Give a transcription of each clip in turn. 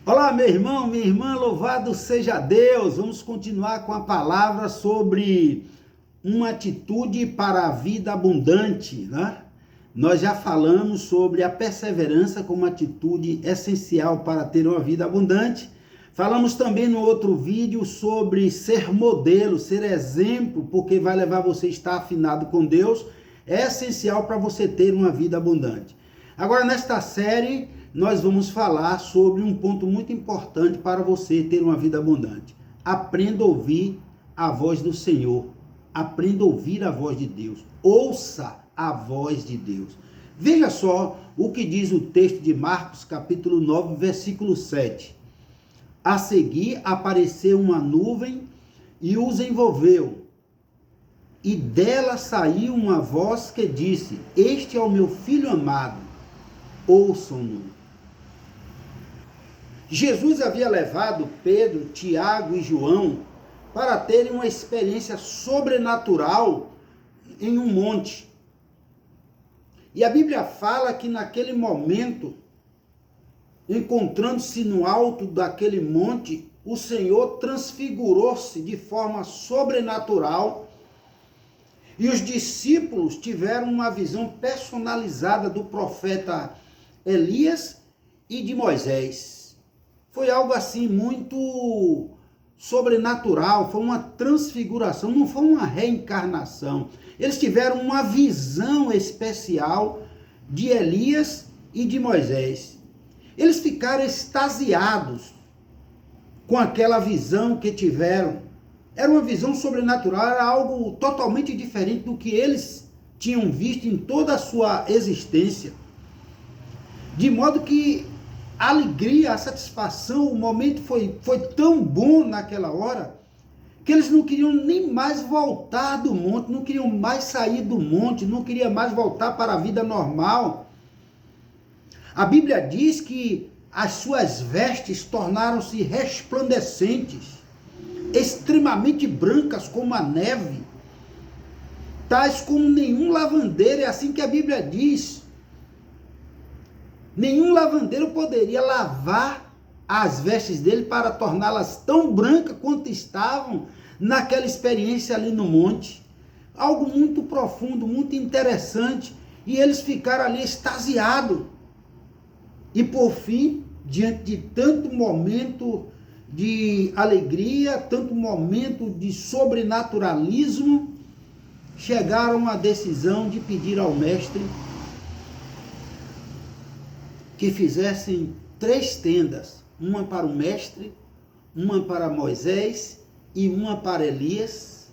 Olá, meu irmão, minha irmã, louvado seja Deus. Vamos continuar com a palavra sobre uma atitude para a vida abundante, né? Nós já falamos sobre a perseverança como atitude essencial para ter uma vida abundante. Falamos também no outro vídeo sobre ser modelo, ser exemplo, porque vai levar você a estar afinado com Deus. É essencial para você ter uma vida abundante. Agora, nesta série, nós vamos falar sobre um ponto muito importante para você ter uma vida abundante. Aprenda a ouvir a voz do Senhor. Aprenda a ouvir a voz de Deus. Ouça a voz de Deus. Veja só o que diz o texto de Marcos, capítulo 9, versículo 7. A seguir apareceu uma nuvem e os envolveu. E dela saiu uma voz que disse: Este é o meu filho amado, ouçam-no. Jesus havia levado Pedro, Tiago e João para terem uma experiência sobrenatural em um monte. E a Bíblia fala que naquele momento, encontrando-se no alto daquele monte, o Senhor transfigurou-se de forma sobrenatural e os discípulos tiveram uma visão personalizada do profeta Elias e de Moisés. Foi algo assim muito sobrenatural, foi uma transfiguração, não foi uma reencarnação. Eles tiveram uma visão especial de Elias e de Moisés. Eles ficaram extasiados com aquela visão que tiveram. Era uma visão sobrenatural, era algo totalmente diferente do que eles tinham visto em toda a sua existência. De modo que a alegria, a satisfação, o momento foi tão bom naquela hora, que eles não queriam nem mais voltar do monte, não queriam mais sair do monte, não queriam mais voltar para a vida normal. A Bíblia diz que as suas vestes tornaram-se resplandecentes, extremamente brancas como a neve, tais como nenhum lavandeiro, é assim que a Bíblia diz. Nenhum lavandeiro poderia lavar as vestes dele para torná-las tão brancas quanto estavam naquela experiência ali no monte. Algo muito profundo, muito interessante. E eles ficaram ali extasiados. E por fim, diante de tanto momento de alegria, tanto momento de sobrenaturalismo, chegaram à decisão de pedir ao mestre que fizessem 3 tendas, uma para o mestre, uma para Moisés e uma para Elias,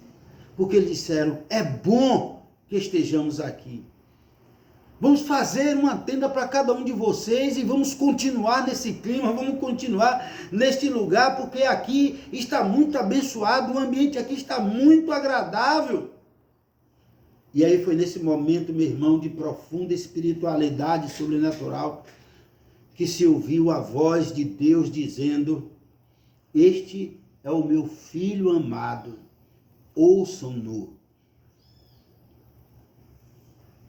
porque eles disseram: é bom que estejamos aqui. Vamos fazer uma tenda para cada um de vocês e vamos continuar nesse clima, vamos continuar neste lugar, porque aqui está muito abençoado, o ambiente aqui está muito agradável. E aí foi nesse momento, meu irmão, de profunda espiritualidade sobrenatural, que se ouviu a voz de Deus dizendo: Este é o meu filho amado, ouçam-no.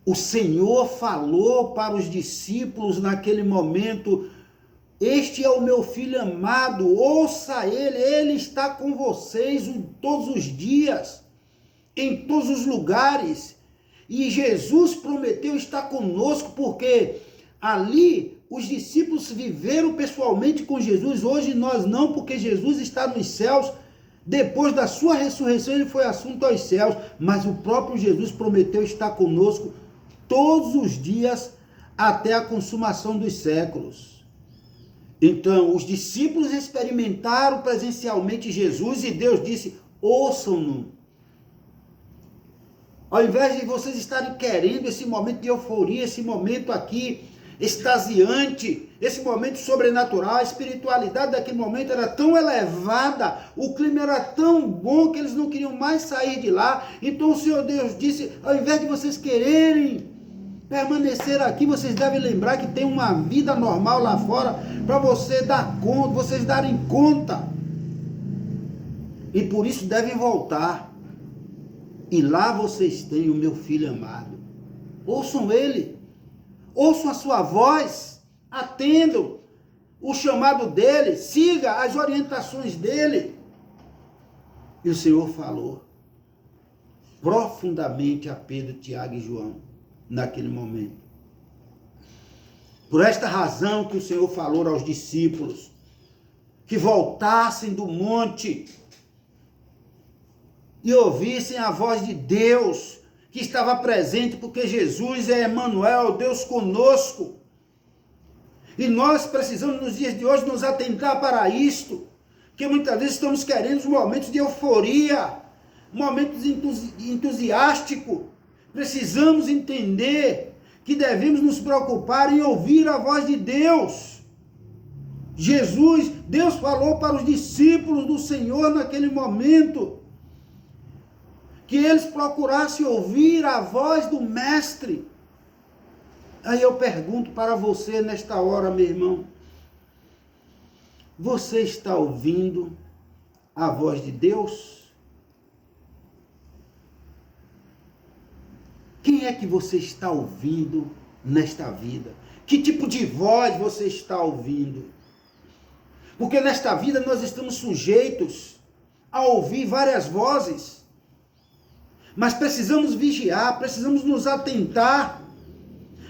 O Senhor falou para os discípulos naquele momento: Este é o meu filho amado, ouça ele está com vocês todos os dias, em todos os lugares. E Jesus prometeu estar conosco, porque ali os discípulos viveram pessoalmente com Jesus. Hoje nós não, porque Jesus está nos céus. Depois da sua ressurreição ele foi assunto aos céus, mas o próprio Jesus prometeu estar conosco todos os dias até a consumação dos séculos. Então os discípulos experimentaram presencialmente Jesus e Deus disse: ouçam-no. Ao invés de vocês estarem querendo esse momento de euforia, esse momento aqui extasiante, esse momento sobrenatural, a espiritualidade daquele momento era tão elevada, o clima era tão bom que eles não queriam mais sair de lá. Então o Senhor Deus disse: ao invés de vocês quererem permanecer aqui, vocês devem lembrar que tem uma vida normal lá fora para você dar conta, vocês darem conta. E por isso devem voltar. E lá vocês têm o meu filho amado. Ouçam ele. Ouçam a sua voz, atendam. o chamado dele, siga as orientações dele. E o Senhor falou profundamente a Pedro, Tiago e João, naquele momento. Por esta razão que o Senhor falou aos discípulos, que voltassem do monte e ouvissem a voz de Deus, que estava presente, porque Jesus é Emmanuel, Deus conosco. E nós precisamos, nos dias de hoje, nos atentar para isto, que muitas vezes estamos querendo momentos de euforia, momentos entusiásticos. Precisamos entender que devemos nos preocupar em ouvir a voz de Deus. Deus falou para os discípulos do Senhor naquele momento, que eles procurassem ouvir a voz do Mestre. Aí eu pergunto para você nesta hora, meu irmão, você está ouvindo a voz de Deus? Quem é que você está ouvindo nesta vida? Que tipo de voz você está ouvindo? Porque nesta vida nós estamos sujeitos a ouvir várias vozes, mas precisamos vigiar, precisamos nos atentar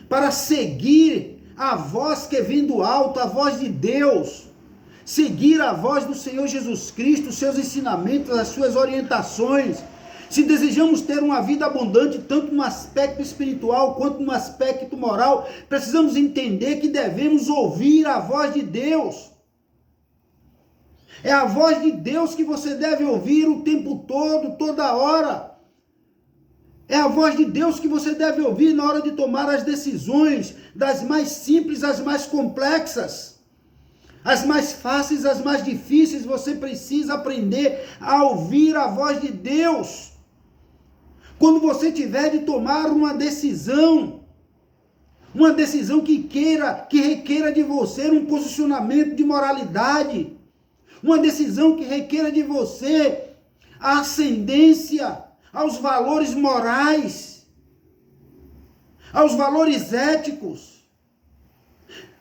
para seguir a voz que vem do alto, a voz de Deus, seguir a voz do Senhor Jesus Cristo, os seus ensinamentos, as suas orientações. Se desejamos ter uma vida abundante, tanto no aspecto espiritual quanto no aspecto moral, precisamos entender que devemos ouvir a voz de Deus. É a voz de Deus que você deve ouvir o tempo todo, toda hora. É a voz de Deus que você deve ouvir na hora de tomar as decisões, das mais simples às mais complexas. As mais fáceis, as mais difíceis, você precisa aprender a ouvir a voz de Deus. Quando você tiver de tomar uma decisão que requeira de você um posicionamento de moralidade, uma decisão que requeira de você a ascendência aos valores morais, aos valores éticos,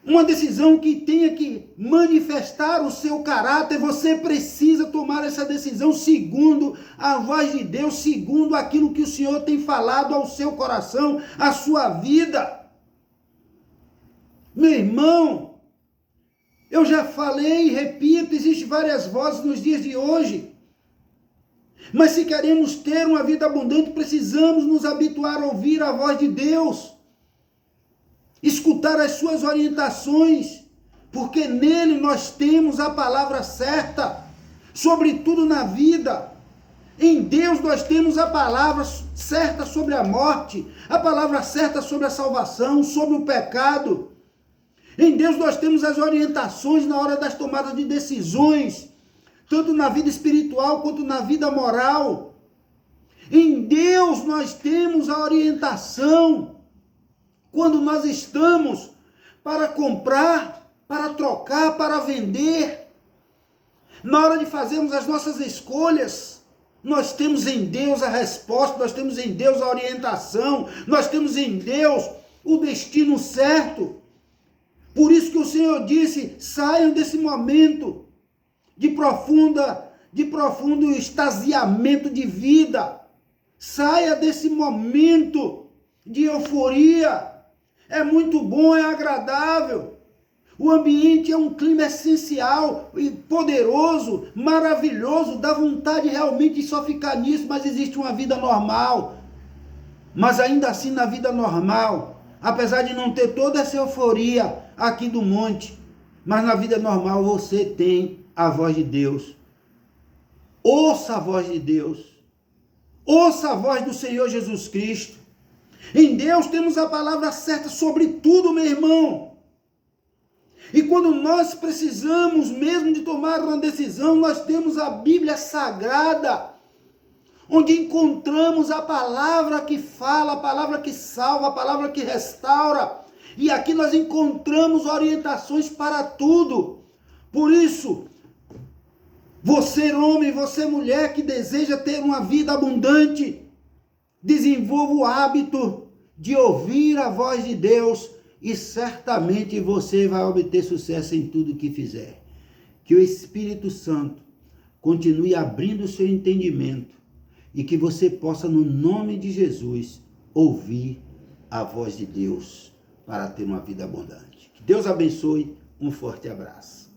uma decisão que tenha que manifestar o seu caráter, você precisa tomar essa decisão segundo a voz de Deus, segundo aquilo que o Senhor tem falado ao seu coração, à sua vida. Meu irmão, eu já falei e repito, existem várias vozes nos dias de hoje. Mas se queremos ter uma vida abundante, precisamos nos habituar a ouvir a voz de Deus, escutar as suas orientações, porque nele nós temos a palavra certa, sobretudo na vida. Em Deus nós temos a palavra certa sobre a morte, a palavra certa sobre a salvação, sobre o pecado. Em Deus nós temos as orientações na hora das tomadas de decisões, tanto na vida espiritual quanto na vida moral. Em Deus nós temos a orientação quando nós estamos para comprar, para trocar, para vender. Na hora de fazermos as nossas escolhas, nós temos em Deus a resposta, nós temos em Deus a orientação, nós temos em Deus o destino certo. Por isso que o Senhor disse, saiam desse momento de profundo extasiamento de vida. Saia desse momento de euforia. É muito bom, é agradável. O ambiente é um clima essencial e poderoso, maravilhoso, dá vontade realmente de só ficar nisso, mas existe uma vida normal. Mas ainda assim, na vida normal, apesar de não ter toda essa euforia aqui do monte, mas na vida normal você tem a voz de Deus. Ouça a voz de Deus. Ouça a voz do Senhor Jesus Cristo. Em Deus temos a palavra certa sobre tudo, meu irmão. E quando nós precisamos mesmo de tomar uma decisão, nós temos a Bíblia Sagrada, onde encontramos a palavra que fala, a palavra que salva, a palavra que restaura. E aqui nós encontramos orientações para tudo. Por isso, você homem, você mulher que deseja ter uma vida abundante, desenvolva o hábito de ouvir a voz de Deus e certamente você vai obter sucesso em tudo que fizer. Que o Espírito Santo continue abrindo o seu entendimento e que você possa, no nome de Jesus, ouvir a voz de Deus para ter uma vida abundante. Que Deus abençoe. Um forte abraço.